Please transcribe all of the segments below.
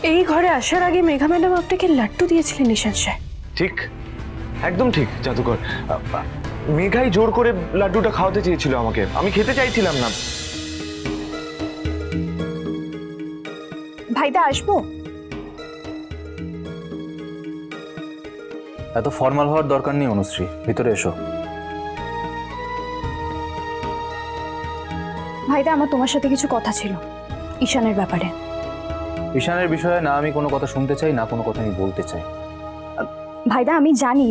এই ঘরে আসার আগে মেঘা ম্যাডাম আপনাকে লাড্ডু দিয়েছিলেন নিশান স্যার। ঠিক, একদম ঠিক জাদুকর। মেঘাই জোর করে লাড্ডুটা খাওয়াতে চেয়েছিল আমাকে, আমি খেতে চাইছিলাম না। ভাইদা আসবো? এত ফর্মাল হওয়ার দরকার নেই অনুশ্রী, ভিতরে এসো। ভাইদা আমার তোমার সাথে কিছু কথা ছিল ঈশানের ব্যাপারে। ঈশানের বিষয়ে না আমি কোনো কথা শুনতে চাই, না কোনো কথা আমি বলতে চাই। ভাইদা আমি জানি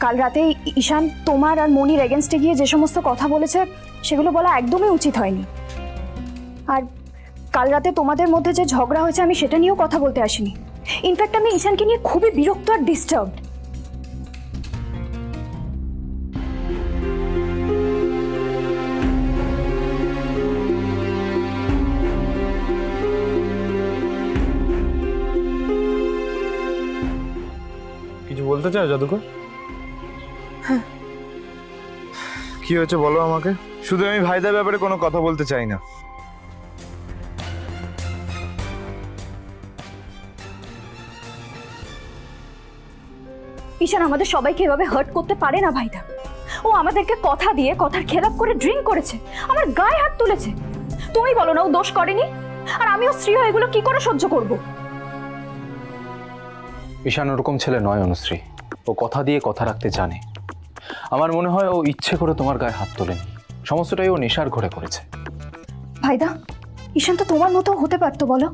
কাল রাতে ঈশান তোমার আর মনির এগেনস্টে গিয়ে যে সমস্ত কথা বলেছে সেগুলো বলা একদমই উচিত হয়নি। আর কাল রাতে তোমাদের মধ্যে যে ঝগড়া হয়েছে আমি সেটা নিয়েও কথা বলতে আসিনি। ইনফ্যাক্ট আমি ঈশানকে নিয়ে খুবই বিরক্ত আর ডিস্টার্বড। কিছু বলতে চাও জাদুকর? কি হয়েছে বলো আমাকে। শুধু আমি ভাইদার ব্যাপারে কোনো কথা বলতে চাই না। ঈশান আমাদের সবাইকে এভাবে হার্ট করতে পারে না ভাইদা। ও আমাদেরকে কথা দিয়ে কথার খেলাপ করে ড্রিঙ্ক করেছে, আমার গায়ে হাত তুলেছে। তুমি বলো না ও দোষ করেনি? আর আমিও স্ত্রী হয়ে এগুলো কি করে সহ্য করব? ঈশান ওরকম ছেলে নয় অনুশ্রী, ও কথা দিয়ে কথা রাখতে জানে। আমার মনে হয় ও ইচ্ছে করে তোমার গায়ে হাত তোলেনি, সমস্তটাই ও নেশার ঘরে করেছে। ভাইদা ঈশান তো তোমার মতো হতে পারতো, বলো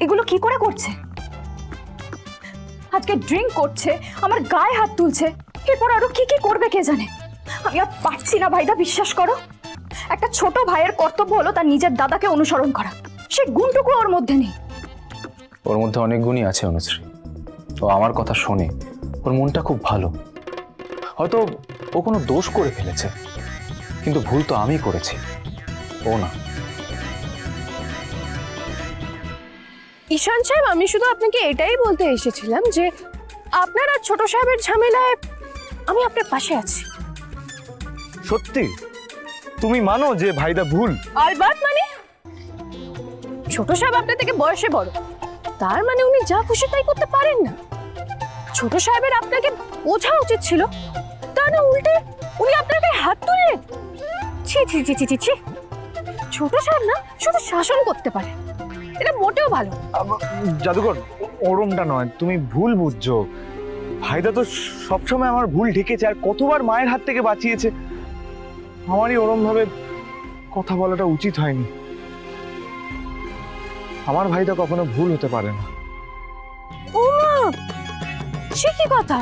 এগুলো কি করে করছে? আজকে ড্রিঙ্ক করছে, আমার গায়ে হাত তুলছে, এরপর আরো কি কি করবে কে জানে। আমি আর পারছি না ভাইদা, বিশ্বাস করো। একটা ছোট ভাইয়ের কর্তব্য হলো তার নিজের দাদাকে অনুসরণ করা, সে গুণটুকু ওর মধ্যে নেই। ওর মধ্যে অনেক গুণই আছে অনুশ্রী, ও আমার কথা শোনে, ওর মনটা খুব ভালো। হয়তো ও কোনো দোষ করে ফেলেছে, কিন্তু ভুল তো আমি করেছি, ও না। ঈশান সাহেব, আমি শুধু আপনাকে এটাই বলতে এসেছিলাম যে আপনার আর ছোট সাহেবের ঝামেলায় আমি আপনার পাশে আছি। সত্যি তুমি মানো যে ভাইদা ভুল? আলবাত মানে, ছোট সাহেব আপনার থেকে বয়সে বড়, তার মানে উনি যা খুশি তাই করতে পারেন না। ছোট সাহেবের আপনাকে বোঝা উচিত ছিল, তা না উল্টে উনি আপনাকে হাত তুললেন। ছি ছি ছি ছি ছি ছি। ছোট সাহেব না শুধু শাসন করতে পারে, এটা মোটেও ভালো। জাদুকর ওরমটা নয়, তুমি ভুল বুঝছো। ভাইদা তো সবসময় আমার ভুল ঢেকেছে, আর কতবার মায়ের হাত থেকে বাঁচিয়েছে। আমারই ওরম ভাবে কথা বলাটা উচিত হয়নি। আমার ভাইদা কখনো ভুল হতে পারে না। ও মা, সে কি কথা?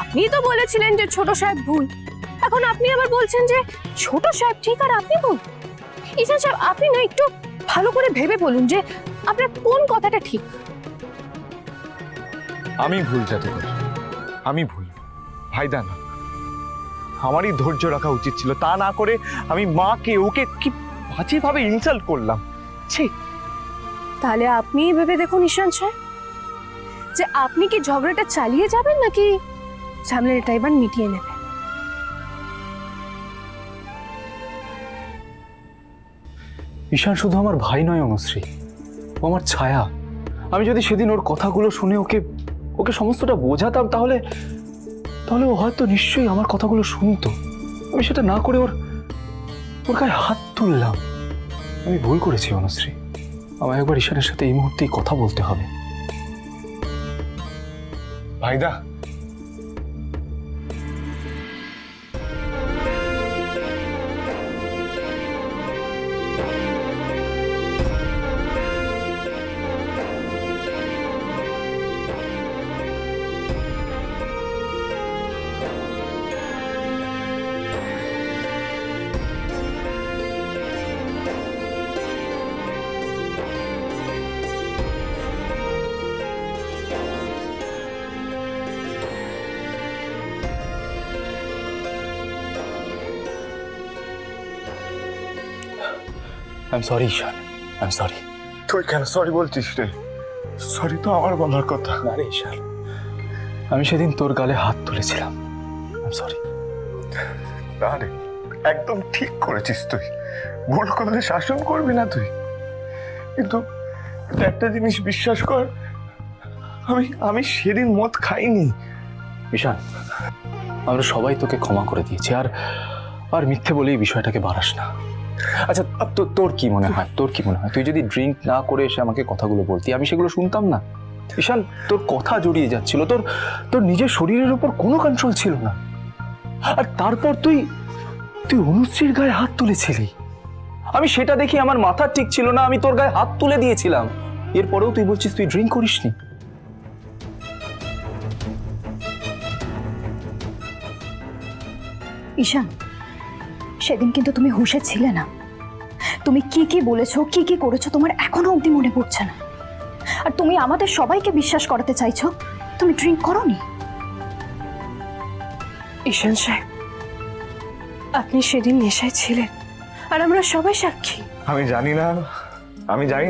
আপনি তো বলেছিলেন যে ছোট সাহেব ভুল, এখন আপনি আবার বলছেন যে ছোট সাহেব ঠিক আর আপনি ভুল। ঈশান সাহেব, আপনি না একটু ভালো করে ভেবে বলুন যে আপনার কোন কথাটা ঠিক। আমি ভুল জাদুকর, আমি ভুল, ভাইদা না। আমারই ধৈর্য রাখা উচিত ছিল, তা না করে আমি মাকে ওকে কি বাজেভাবে ইনসাল্ট করলাম। ছি। তাহলে আপনি ভেবে দেখুন ঈশান সাহেব, যে আপনি কি ঝগড়াটা চালিয়ে যাবেন নাকি ঝামেলাটা এবার মিটিয়ে নেবেন। ঈশান শুধু আমার ভাই নয় অনুশ্রী, ও আমার ছায়া। আমি যদি সেদিন ওর কথাগুলো শুনে ওকে ওকে সমস্তটা বোঝাতাম, তাহলে তাহলে ও হয়তো নিশ্চয়ই আমার কথাগুলো শুনতো। আমি সেটা না করে ওর গায়ে হাত তুললাম। আমি ভুল করেছি অনুশ্রী, আমায় একবার ঈশানের সাথে এই মুহূর্তেই কথা বলতে হবে। ভাইদা, I am sorry Ishan, I am sorry. তুই কেন সরি বলছিস রে? সরি তো আমার বলার কথা। না রে ঈশান, আমি সেদিন তোর গালে হাত তুলেছিলাম, আই এম সরি। না রে, একদম ঠিক করেছিস তুই। ভুল করলে শাসন করবি না তুই, কিন্তু একটা জিনিস বিশ্বাস কর, আমি আমি সেদিন মদ খাইনি। ঈশান, আমরা সবাই তোকে ক্ষমা করে দিয়েছি, আর আর মিথ্যে বলে এই বিষয়টাকে বাড়াস না। আচ্ছা, তোর কি মনে হয়, তুই যদি ড্রিঙ্ক না করে এসে আমাকে কথাগুলো বলতি, আমি সেগুলো শুনতাম না? ঈশান, তোর কথা জড়িয়ে যাচ্ছিল, তোর নিজের শরীরের উপর কোনো কন্ট্রোল ছিল না, আর তারপর তুই অনুশ্রীর গায়ে হাত তুলেছিলি। আমি সেটা দেখি আমার মাথা ঠিক ছিল না, আমি তোর গায়ে হাত তুলে দিয়েছিলাম। এরপরেও তুই বলছিস তুই ড্রিঙ্ক করিসনি। ঈশান, সেদিন কিন্তু তুমি হুঁশে ছিলে না। তুমি কি কি বলেছো, কি কি করেছো, তোমার এখনো অবধি মনে পড়ছে না। আর তুমি আমাদের সবাইকে বিশ্বাস করাতে চাইছো তুমি ড্রিঙ্ক করোনি। ঈশান সাহেব, আপনি সেদিন নেশায় ছিলেন, আর আমরা সবাই সাক্ষী। আমি জানি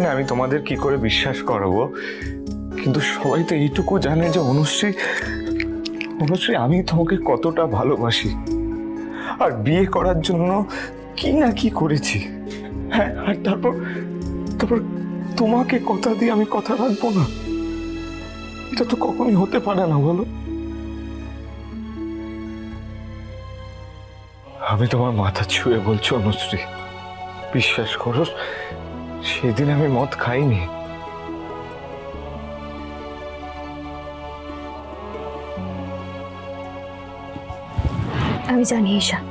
না আমি তোমাদের কি করে বিশ্বাস করাবো, কিন্তু সবাই তো এইটুকু জানে যে অনুশ্রী আমি তোমাকে কতটা ভালোবাসি, আর বিয়ে করার জন্য কি না কি করেছি। হ্যাঁ, আর তারপর তোমাকে কথা দিয়ে আমি কথা রাখবো না, এটা তো কখনই হতে পারে না, বলো। আমি তোমার মাথা ছুঁয়ে বলছি অনুশ্রী, বিশ্বাস করো সেদিন আমি মদ খাইনি। আমি জানি ঈশান,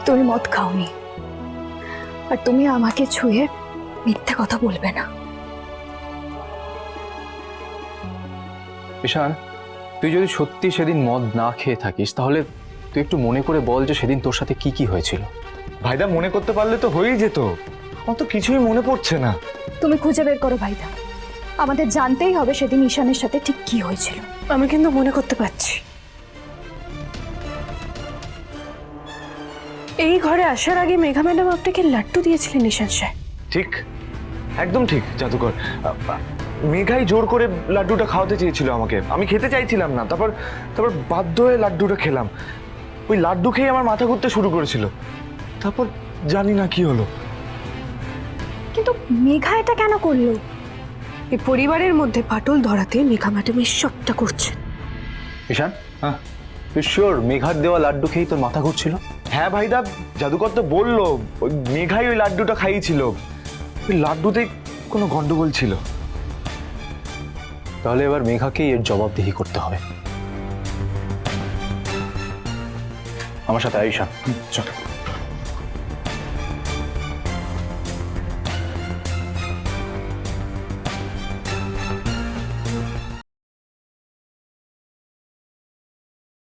তুমি মদ খাওনি, আর তুমি আমাকে ছুঁয়ে মিথ্যে কথা বলবে না। ঈশান, তুই যদি সত্যি সেদিন মদ না খেয়ে থাকিস, তাহলে তুই একটু মনে করে বল যে সেদিন তোর সাথে কি কি হয়েছিল। ভাইদা, মনে করতে পারলে তো হয়েই যেত, আমার তো কিছুই মনে পড়ছে না। তুমি খুঁজে বের করো ভাইদা, আমাদের জানতেই হবে সেদিন ঈশানের সাথে ঠিক কি হয়েছিল। আমি কিন্তু মনে করতে পারছি। এই ঘরে আসার আগে মেঘা ম্যাডাম আপনাকে লাড্ডু দিয়েছিলেন ঈশান সাহেব। ঠিক, একদম ঠিক জাদুকর। মেঘাই জোর করে লাড্ডুটা খাওয়াতে চেয়েছিল আমাকে, আমি খেতে চাইছিলাম না, তারপর বাধ্য হয়ে লাড্ডুটা খেলাম। ওই লাড্ডু খেয়ে আমার মাথা ঘুরতে শুরু করেছিল, তারপর জানি না কি হলো। কিন্তু মেঘা এটা কেন করলো? এই পরিবারের মধ্যে ফাটল ধরাতে মেঘা ম্যাডাম এই সবটা করছেন। ঈশান, হ্যাঁ, তুই শিওর মেঘার দেওয়া লাড্ডু খেয়েই তোর মাথা ঘুরছিল? হ্যাঁ ভাইদা, জাদুকর তো বললো ওই মেঘাই ওই লাড্ডুটা খাইয়েছিল, ওই লাড্ডুতে কোনো গন্ডগোল ছিল। তাহলে এবার মেঘাকেই এর জবাবদিহি করতে হবে। আমার সাথে আয় ঈশান, চল।